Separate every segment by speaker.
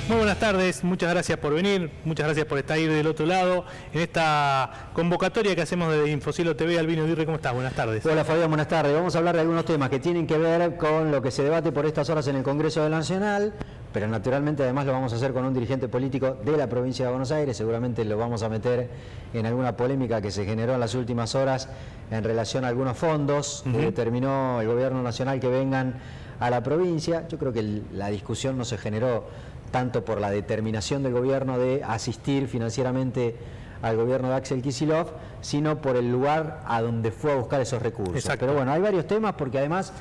Speaker 1: Muy buenas tardes, muchas gracias por venir, muchas gracias por estar ahí del otro lado en esta convocatoria que hacemos desde Infocielo TV. Albino Aguirre, ¿cómo estás? Buenas tardes.
Speaker 2: Hola Fabián, buenas tardes. Vamos a hablar de algunos temas que tienen que ver con lo que se debate por estas horas en el Congreso de la Nacional, pero naturalmente además lo vamos a hacer con un dirigente político de la provincia de Buenos Aires. Seguramente lo vamos a meter en alguna polémica que se generó en las últimas horas en relación a algunos fondos que determinó el gobierno nacional que vengan a la provincia. Yo creo que la discusión no se generó tanto por la determinación del gobierno de asistir financieramente al gobierno de Axel Kicillof, sino por el lugar a donde fue a buscar esos recursos.
Speaker 1: Exacto.
Speaker 2: Pero bueno, hay varios temas porque además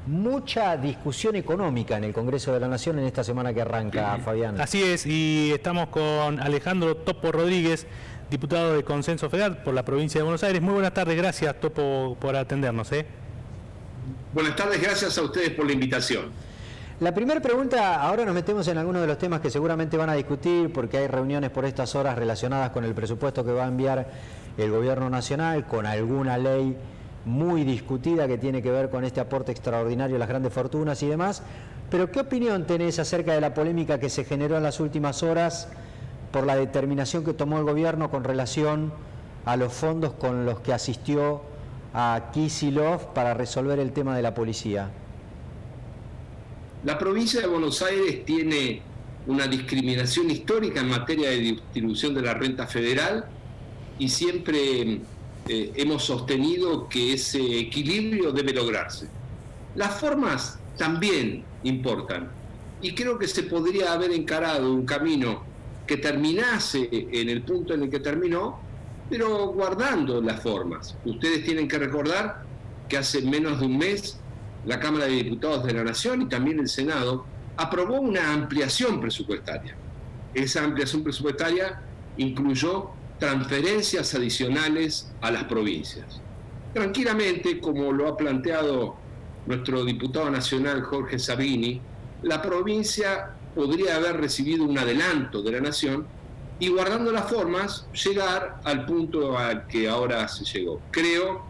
Speaker 2: mucha discusión económica en el Congreso de la Nación en esta semana que arranca, Fabián.
Speaker 1: Así es, y estamos con Alejandro Topo Rodríguez, diputado de Consenso Federal por la provincia de Buenos Aires. Muy buenas tardes, gracias Topo por atendernos.
Speaker 3: Buenas tardes, gracias a ustedes por la invitación.
Speaker 2: La primera pregunta, ahora nos metemos en algunos de los temas que seguramente van a discutir porque hay reuniones por estas horas relacionadas con el presupuesto que va a enviar el gobierno nacional, con alguna ley muy discutida que tiene que ver con este aporte extraordinario a las grandes fortunas y demás. Pero ¿qué opinión tenés acerca de la polémica que se generó en las últimas horas por la determinación que tomó el gobierno con relación a los fondos con los que asistió a Kicillof para resolver el tema de la policía?
Speaker 3: La provincia de Buenos Aires tiene una discriminación histórica en materia de distribución de la renta federal y siempre hemos sostenido que ese equilibrio debe lograrse. Las formas también importan y creo que se podría haber encarado un camino que terminase en el punto en el que terminó, pero guardando las formas. Ustedes tienen que recordar que hace menos de un mes la Cámara de Diputados de la Nación y también el Senado aprobó una ampliación presupuestaria. Esa ampliación presupuestaria incluyó transferencias adicionales a las provincias. Tranquilamente, como lo ha planteado nuestro diputado nacional Jorge Sabini, la provincia podría haber recibido un adelanto de la Nación y, guardando las formas, llegar al punto al que ahora se llegó. Creo,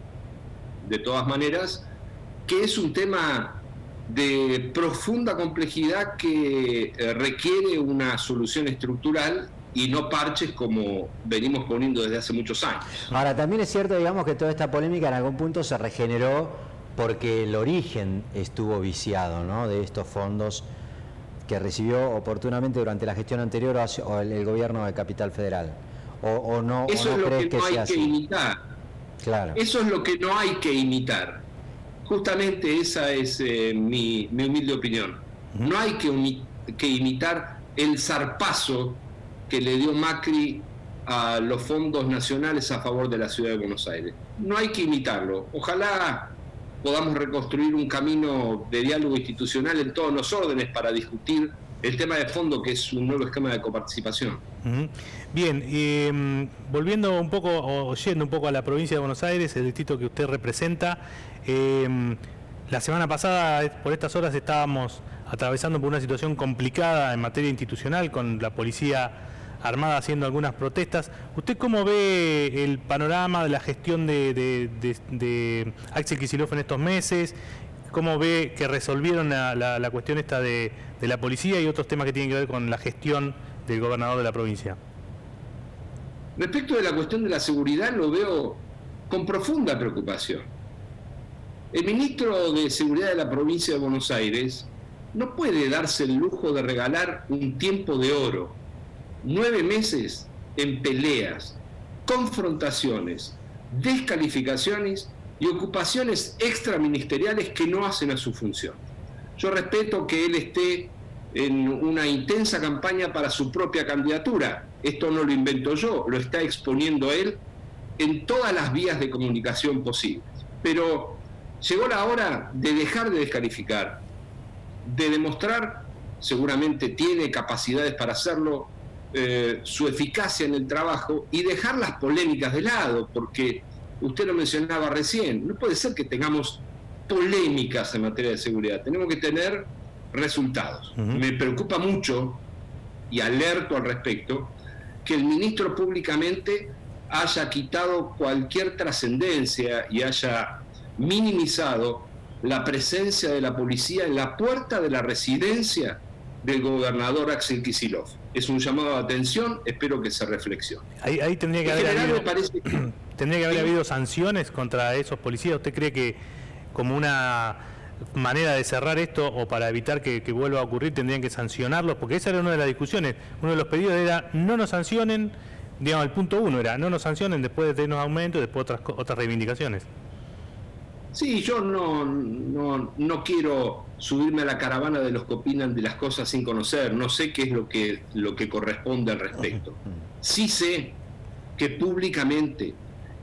Speaker 3: de todas maneras, que es un tema de profunda complejidad que requiere una solución estructural y no parches como venimos poniendo desde hace muchos años.
Speaker 2: Ahora, también es cierto, digamos, que toda esta polémica en algún punto se regeneró porque el origen estuvo viciado, ¿no?, de estos fondos que recibió oportunamente durante la gestión anterior o el gobierno de Capital Federal. ¿O no?
Speaker 3: Eso
Speaker 2: ¿o no
Speaker 3: es lo
Speaker 2: crees
Speaker 3: que no hay que imitar.
Speaker 2: Claro.
Speaker 3: Eso es lo que no hay que imitar. Justamente esa es mi humilde opinión. No hay que imitar el zarpazo que le dio Macri a los fondos nacionales a favor de la ciudad de Buenos Aires. No hay que imitarlo. Ojalá podamos reconstruir un camino de diálogo institucional en todos los órdenes para discutir el tema de fondo, que es un nuevo esquema de coparticipación.
Speaker 1: Bien, volviendo un poco, o yendo un poco a la provincia de Buenos Aires, el distrito que usted representa, la semana pasada, por estas horas, estábamos atravesando por una situación complicada en materia institucional, con la policía armada haciendo algunas protestas. ¿Usted cómo ve el panorama de la gestión de Axel Kicillof en estos meses? ¿Cómo ve que resolvieron la cuestión esta de la policía y otros temas que tienen que ver con la gestión del gobernador de la provincia?
Speaker 3: Respecto de la cuestión de la seguridad, lo veo con profunda preocupación. El ministro de Seguridad de la provincia de Buenos Aires no puede darse el lujo de regalar un tiempo de oro, 9 meses en peleas, confrontaciones, descalificaciones y ocupaciones extraministeriales que no hacen a su función. Yo respeto que él esté en una intensa campaña para su propia candidatura. Esto no lo invento yo, lo está exponiendo él en todas las vías de comunicación posibles. Pero llegó la hora de dejar de descalificar, de demostrar, seguramente tiene capacidades para hacerlo, su eficacia en el trabajo y dejar las polémicas de lado, porque usted lo mencionaba recién, no puede ser que tengamos polémicas en materia de seguridad, tenemos que tener resultados. Me preocupa mucho y alerto al respecto que el ministro públicamente haya quitado cualquier trascendencia y haya minimizado la presencia de la policía en la puerta de la residencia del gobernador Axel Kicillof. Es un llamado de atención, espero que se reflexione.
Speaker 1: Ahí tendría que haber habido sanciones contra esos policías. ¿Usted cree que como una manera de cerrar esto o para evitar que vuelva a ocurrir tendrían que sancionarlos? Porque esa era una de las discusiones. Uno de los pedidos era no nos sancionen, digamos, el punto 1 era no nos sancionen después de tener aumentos, después otras reivindicaciones.
Speaker 3: Sí, yo no quiero subirme a la caravana de los que opinan de las cosas sin conocer. No sé qué es lo que corresponde al respecto. Sí sé que públicamente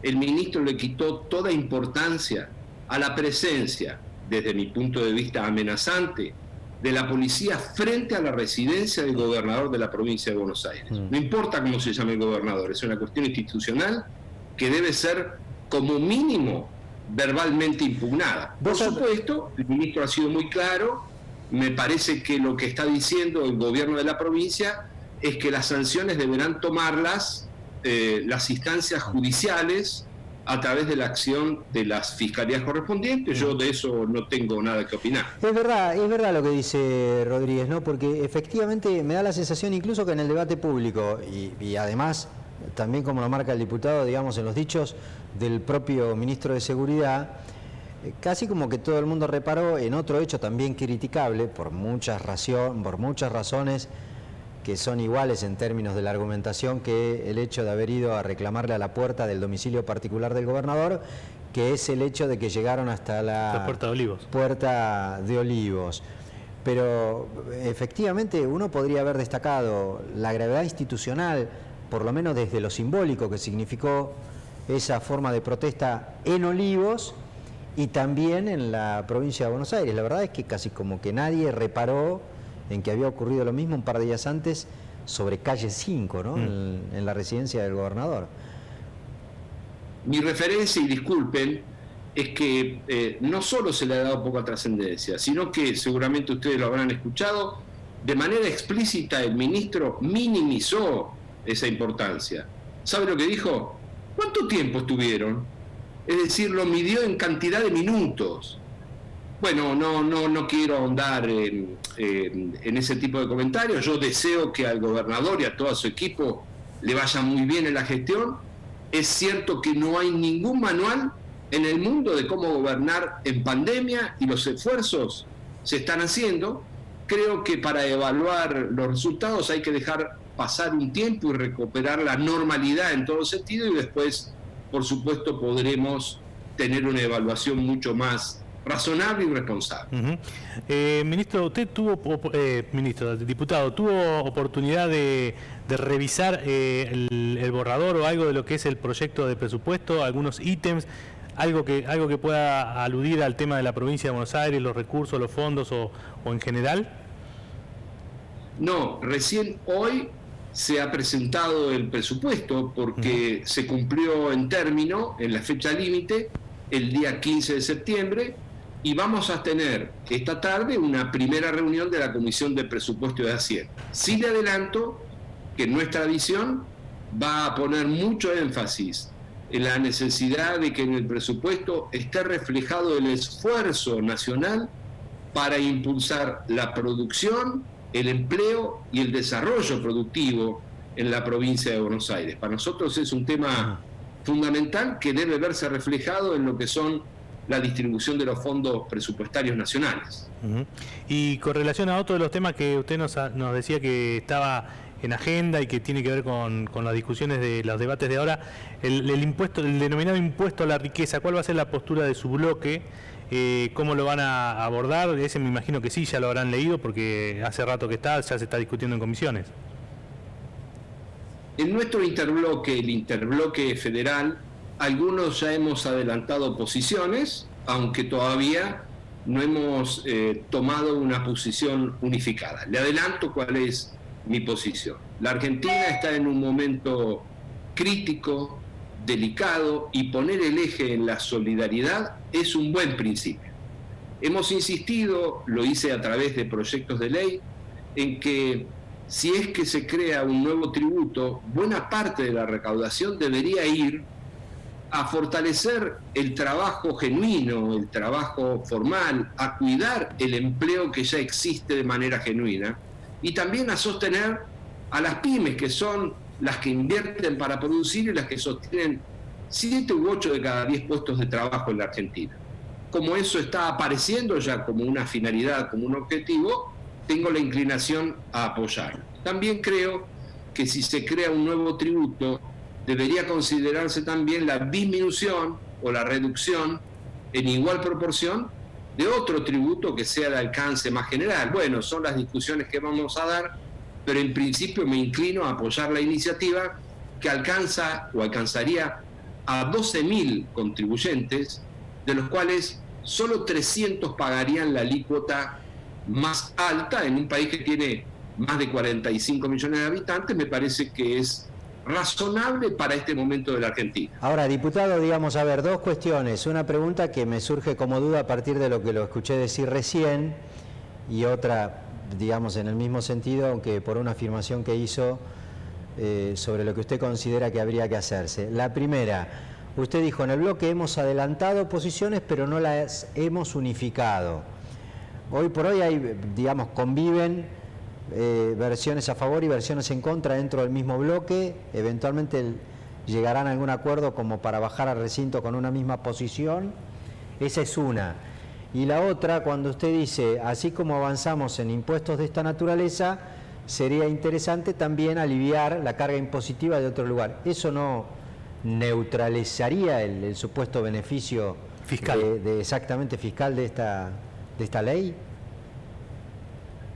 Speaker 3: el ministro le quitó toda importancia a la presencia, desde mi punto de vista amenazante, de la policía frente a la residencia del gobernador de la provincia de Buenos Aires. No importa cómo se llame el gobernador, es una cuestión institucional que debe ser como mínimo verbalmente impugnada. Por supuesto, el ministro ha sido muy claro. Me parece que lo que está diciendo el gobierno de la provincia es que las sanciones deberán tomarlas las instancias judiciales a través de la acción de las fiscalías correspondientes. Yo de eso no tengo nada que opinar.
Speaker 2: Es verdad lo que dice Rodríguez, ¿no? Porque efectivamente me da la sensación incluso que en el debate público y además también como lo marca el diputado, digamos, en los dichos del propio ministro de Seguridad, casi como que todo el mundo reparó en otro hecho también criticable por muchas razones que son iguales en términos de la argumentación, que el hecho de haber ido a reclamarle a la puerta del domicilio particular del gobernador, que es el hecho de que llegaron hasta la Puerta de Olivos. Pero efectivamente uno podría haber destacado la gravedad institucional, por lo menos desde lo simbólico que significó esa forma de protesta en Olivos y también en la provincia de Buenos Aires. La verdad es que casi como que nadie reparó en que había ocurrido lo mismo un par de días antes sobre calle 5, ¿no? En la residencia del gobernador.
Speaker 3: Mi referencia, y disculpen, es que no solo se le ha dado poca trascendencia, sino que seguramente ustedes lo habrán escuchado, de manera explícita el ministro minimizó esa importancia. ¿Sabe lo que dijo? ¿Cuánto tiempo estuvieron? Es decir, lo midió en cantidad de minutos. Bueno, no quiero ahondar en ese tipo de comentarios. Yo deseo que al gobernador y a todo su equipo le vaya muy bien en la gestión. Es cierto que no hay ningún manual en el mundo de cómo gobernar en pandemia y los esfuerzos se están haciendo. Creo que para evaluar los resultados hay que dejar pasar un tiempo y recuperar la normalidad en todo sentido, y después, por supuesto, podremos tener una evaluación mucho más razonable y responsable.
Speaker 1: Ministro, usted diputado, ¿tuvo oportunidad de revisar el borrador o algo de lo que es el proyecto de presupuesto, algunos ítems, algo que pueda aludir al tema de la provincia de Buenos Aires, los recursos, los fondos o en general?
Speaker 3: No, recién hoy se ha presentado el presupuesto porque se cumplió en término, en la fecha límite, el día 15 de septiembre, y vamos a tener esta tarde una primera reunión de la Comisión de Presupuesto de Hacienda. Sí le adelanto que nuestra visión va a poner mucho énfasis en la necesidad de que en el presupuesto esté reflejado el esfuerzo nacional para impulsar la producción, el empleo y el desarrollo productivo en la provincia de Buenos Aires. Para nosotros es un tema fundamental que debe verse reflejado en lo que son la distribución de los fondos presupuestarios nacionales.
Speaker 1: Y con relación a otro de los temas que usted nos decía que estaba en agenda y que tiene que ver con las discusiones de los debates de ahora, el denominado impuesto a la riqueza, ¿cuál va a ser la postura de su bloque? ¿Cómo lo van a abordar? Ese me imagino que sí, ya lo habrán leído porque hace rato que ya se está discutiendo en comisiones.
Speaker 3: En nuestro interbloque, el interbloque federal, algunos ya hemos adelantado posiciones, aunque todavía no hemos tomado una posición unificada. Le adelanto cuál es mi posición. La Argentina está en un momento crítico, delicado, y poner el eje en la solidaridad es un buen principio. Hemos insistido, lo hice a través de proyectos de ley, en que si es que se crea un nuevo tributo, buena parte de la recaudación debería ir a fortalecer el trabajo genuino, el trabajo formal, a cuidar el empleo que ya existe de manera genuina, y también a sostener a las pymes, que son las que invierten para producir y las que sostienen 7 u 8 de cada 10 puestos de trabajo en la Argentina. Como eso está apareciendo ya como una finalidad, como un objetivo, tengo la inclinación a apoyarlo. También creo que si se crea un nuevo tributo, debería considerarse también la disminución o la reducción en igual proporción de otro tributo que sea de alcance más general. Bueno, son las discusiones que vamos a dar, pero en principio me inclino a apoyar la iniciativa que alcanza o alcanzaría a 12.000 contribuyentes, de los cuales solo 300 pagarían la alícuota más alta en un país que tiene más de 45 millones de habitantes. Me parece que es razonable para este momento de la Argentina.
Speaker 2: Ahora, diputado, digamos, a ver, dos cuestiones. Una pregunta que me surge como duda a partir de lo que lo escuché decir recién, y otra, digamos, en el mismo sentido, aunque por una afirmación que hizo sobre lo que usted considera que habría que hacerse. La primera, usted dijo, en el bloque hemos adelantado posiciones, pero no las hemos unificado. Hoy por hoy hay, digamos, conviven versiones a favor y versiones en contra dentro del mismo bloque. Eventualmente llegarán a algún acuerdo como para bajar al recinto con una misma posición. Esa es una. Y la otra, cuando usted dice, así como avanzamos en impuestos de esta naturaleza, sería interesante también aliviar la carga impositiva de otro lugar. ¿Eso no neutralizaría el supuesto beneficio fiscal exactamente fiscal de esta ley?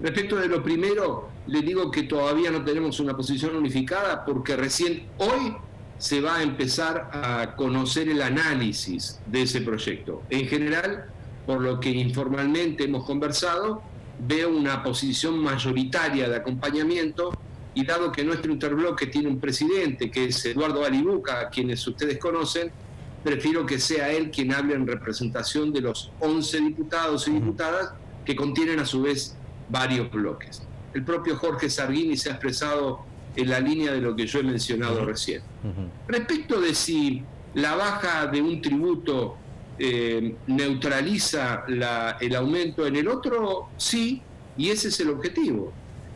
Speaker 3: Respecto de lo primero, le digo que todavía no tenemos una posición unificada porque recién hoy se va a empezar a conocer el análisis de ese proyecto. En general, por lo que informalmente hemos conversado, veo una posición mayoritaria de acompañamiento, y dado que nuestro interbloque tiene un presidente que es Eduardo Alibuca, a quienes ustedes conocen, prefiero que sea él quien hable en representación de los 11 diputados y diputadas que contienen a su vez varios bloques. El propio Jorge Sarguini se ha expresado en la línea de lo que yo he mencionado recién. Respecto de si la baja de un tributo neutraliza el aumento en el otro, sí, y ese es el objetivo.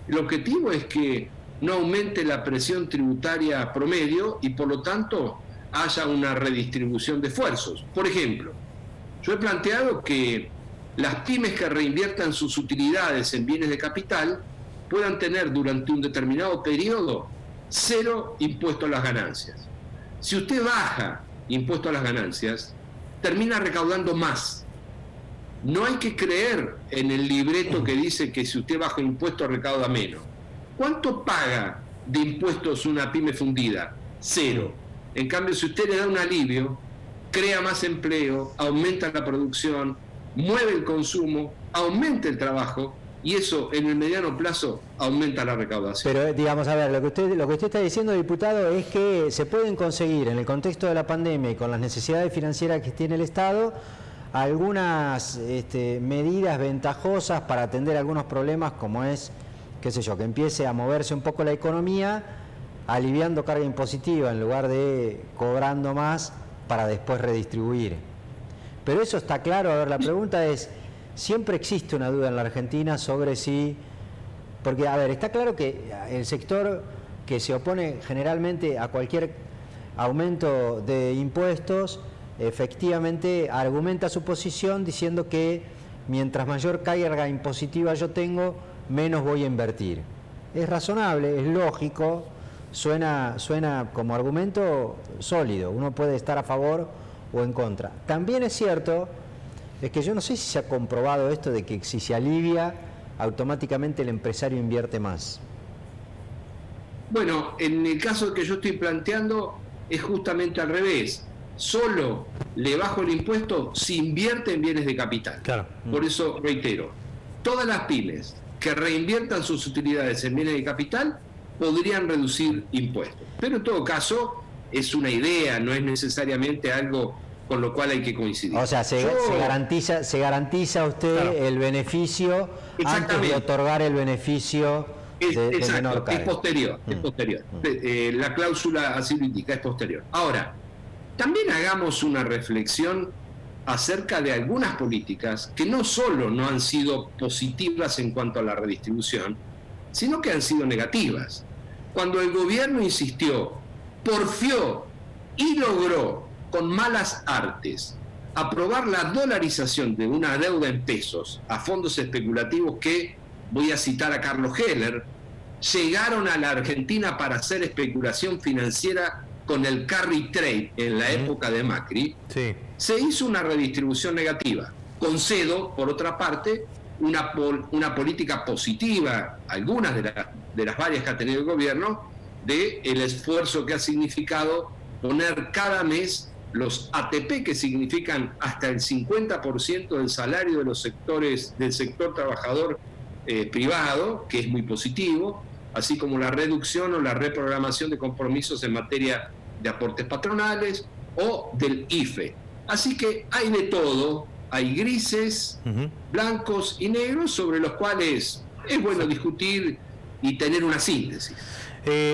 Speaker 3: El objetivo es que no aumente la presión tributaria promedio y por lo tanto haya una redistribución de esfuerzos. Por ejemplo, yo he planteado que las pymes que reinviertan sus utilidades en bienes de capital puedan tener durante un determinado periodo 0 impuesto a las ganancias. Si usted baja impuesto a las ganancias, termina recaudando más. No hay que creer en el libreto que dice que si usted baja impuestos recauda menos. ¿Cuánto paga de impuestos una pyme fundida? 0. En cambio, si usted le da un alivio, crea más empleo, aumenta la producción, mueve el consumo, aumenta el trabajo, y eso en el mediano plazo aumenta la recaudación.
Speaker 2: Pero digamos, a ver, lo que usted está diciendo, diputado, es que se pueden conseguir en el contexto de la pandemia y con las necesidades financieras que tiene el Estado algunas medidas ventajosas para atender algunos problemas, como es, qué sé yo, que empiece a moverse un poco la economía, aliviando carga impositiva en lugar de cobrando más para después redistribuir. Pero eso está claro. A ver, la pregunta es, siempre existe una duda en la Argentina sobre si, porque, a ver, está claro que el sector que se opone generalmente a cualquier aumento de impuestos, efectivamente argumenta su posición diciendo que mientras mayor carga impositiva yo tengo, menos voy a invertir. Es razonable, es lógico, suena como argumento sólido, uno puede estar a favor o en contra. También es cierto, es que yo no sé si se ha comprobado esto de que si se alivia, automáticamente el empresario invierte más.
Speaker 3: Bueno, en el caso que yo estoy planteando es justamente al revés. Solo le bajo el impuesto si invierte en bienes de capital. Claro. Por eso reitero, todas las pymes que reinviertan sus utilidades en bienes de capital podrían reducir impuestos. Pero en todo caso es una idea, no es necesariamente algo con lo cual hay que coincidir.
Speaker 2: O sea, se garantiza usted, claro, el beneficio antes de otorgar el beneficio de menor carga.
Speaker 3: Es posterior. La cláusula así lo indica, es posterior. Ahora, también hagamos una reflexión acerca de algunas políticas que no solo no han sido positivas en cuanto a la redistribución, sino que han sido negativas. Cuando el gobierno insistió, porfió y logró con malas artes aprobar la dolarización de una deuda en pesos a fondos especulativos que, voy a citar a Carlos Heller, llegaron a la Argentina para hacer especulación financiera con el carry trade en la época de Macri,
Speaker 1: Sí.
Speaker 3: se hizo una redistribución negativa. Concedo, por otra parte, una política positiva, algunas de las varias que ha tenido el gobierno, de el esfuerzo que ha significado poner cada mes los ATP, que significan hasta el 50% del salario de los sectores del sector trabajador privado, que es muy positivo, así como la reducción o la reprogramación de compromisos en materia de aportes patronales o del IFE. Así que hay de todo, hay grises, blancos y negros, sobre los cuales es bueno discutir y tener una síntesis.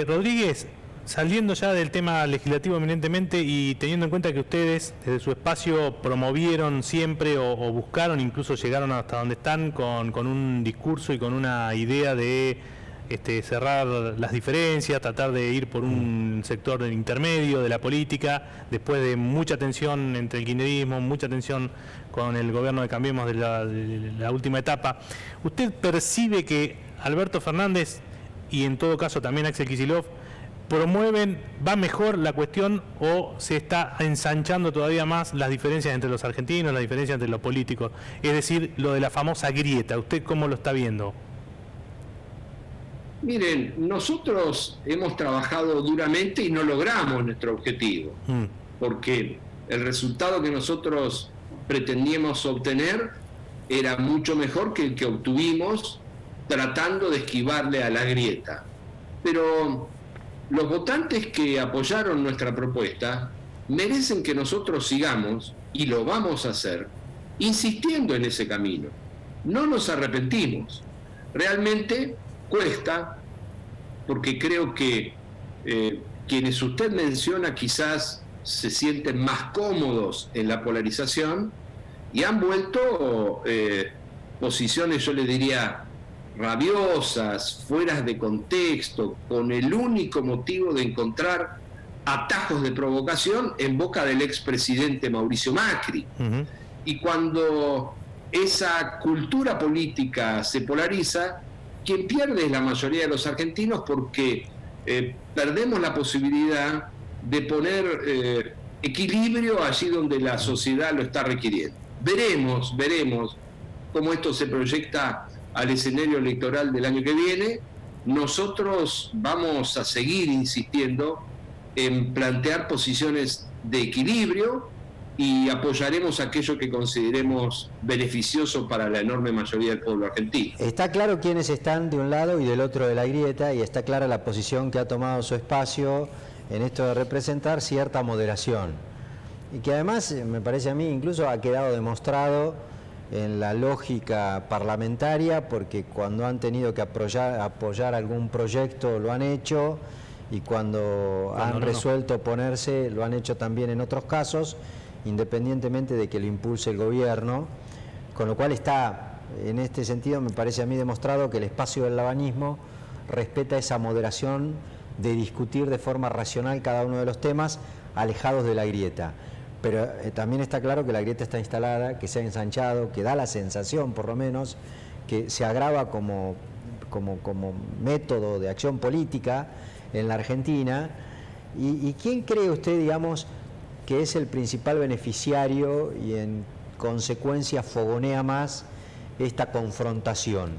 Speaker 1: Rodríguez, saliendo ya del tema legislativo eminentemente y teniendo en cuenta que ustedes desde su espacio promovieron siempre o buscaron, incluso llegaron hasta donde están con un discurso y con una idea de cerrar las diferencias, tratar de ir por un sector intermedio de la política, después de mucha tensión entre el kirchnerismo, mucha tensión con el gobierno de Cambiemos de la última etapa. ¿Usted percibe que Alberto Fernández y en todo caso también Axel Kicillof va mejor la cuestión o se está ensanchando todavía más las diferencias entre los argentinos, las diferencias entre los políticos? Es decir, lo de la famosa grieta, ¿usted cómo lo está viendo?
Speaker 3: Miren, nosotros hemos trabajado duramente y no logramos nuestro objetivo, porque el resultado que nosotros pretendíamos obtener era mucho mejor que el que obtuvimos tratando de esquivarle a la grieta. Pero los votantes que apoyaron nuestra propuesta merecen que nosotros sigamos, y lo vamos a hacer, insistiendo en ese camino. No nos arrepentimos. Realmente cuesta, porque creo que quienes usted menciona quizás se sienten más cómodos en la polarización y han vuelto posiciones, yo le diría, rabiosas, fuera de contexto, con el único motivo de encontrar atajos de provocación en boca del expresidente Mauricio Macri. Y cuando esa cultura política se polariza, quien pierde es la mayoría de los argentinos, porque perdemos la posibilidad de poner equilibrio allí donde la sociedad lo está requiriendo. Veremos cómo esto se proyecta al escenario electoral del año que viene. Nosotros vamos a seguir insistiendo en plantear posiciones de equilibrio y apoyaremos aquello que consideremos beneficioso para la enorme mayoría del pueblo argentino.
Speaker 2: Está claro quiénes están de un lado y del otro de la grieta, y está clara la posición que ha tomado su espacio en esto de representar cierta moderación, y que además, me parece a mí, incluso ha quedado demostrado en la lógica parlamentaria, porque cuando han tenido que apoyar algún proyecto lo han hecho, y cuando han resuelto oponerse lo han hecho también en otros casos, independientemente de que lo impulse el gobierno, con lo cual está, en este sentido, me parece a mí demostrado que el espacio del lavanismo respeta esa moderación de discutir de forma racional cada uno de los temas, alejados de la grieta. Pero también está claro que la grieta está instalada, que se ha ensanchado, que da la sensación, por lo menos, que se agrava como método de acción política en la Argentina. ¿Y quién cree usted, digamos, que es el principal beneficiario y en consecuencia fogonea más esta confrontación?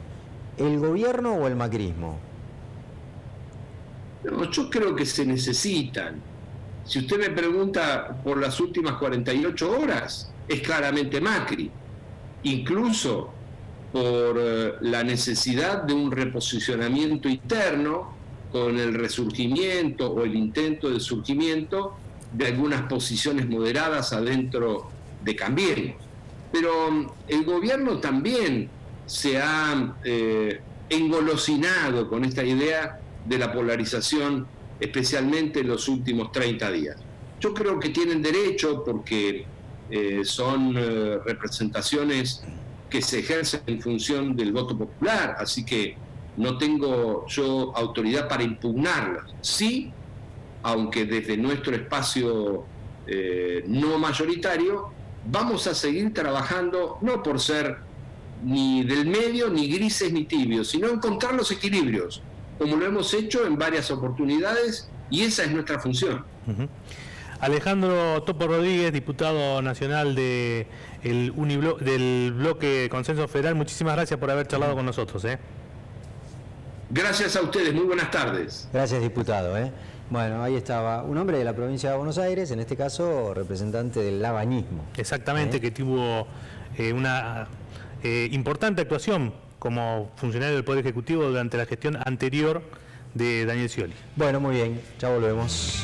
Speaker 2: ¿El gobierno o el macrismo?
Speaker 3: No, yo creo que se necesitan. Si usted me pregunta por las últimas 48 horas, es claramente Macri, incluso por la necesidad de un reposicionamiento interno con el resurgimiento o el intento de surgimiento de algunas posiciones moderadas adentro de Cambiemos. Pero el gobierno también se ha engolosinado con esta idea de la polarización, especialmente en los últimos 30 días. Yo creo que tienen derecho, porque son representaciones que se ejercen en función del voto popular, así que no tengo yo autoridad para impugnarlas. Sí, aunque desde nuestro espacio no mayoritario, vamos a seguir trabajando, no por ser ni del medio, ni grises, ni tibios, sino encontrar los equilibrios, como lo hemos hecho en varias oportunidades, y esa es nuestra función.
Speaker 1: Uh-huh. Alejandro Topo Rodríguez, diputado nacional del bloque Consenso Federal, muchísimas gracias por haber charlado con nosotros.
Speaker 3: Gracias a ustedes, muy buenas tardes.
Speaker 2: Gracias, diputado. Bueno, ahí estaba un hombre de la provincia de Buenos Aires, en este caso representante del labañismo.
Speaker 1: Exactamente, que tuvo una importante actuación como funcionario del Poder Ejecutivo durante la gestión anterior de Daniel Scioli.
Speaker 2: Bueno, muy bien, ya volvemos.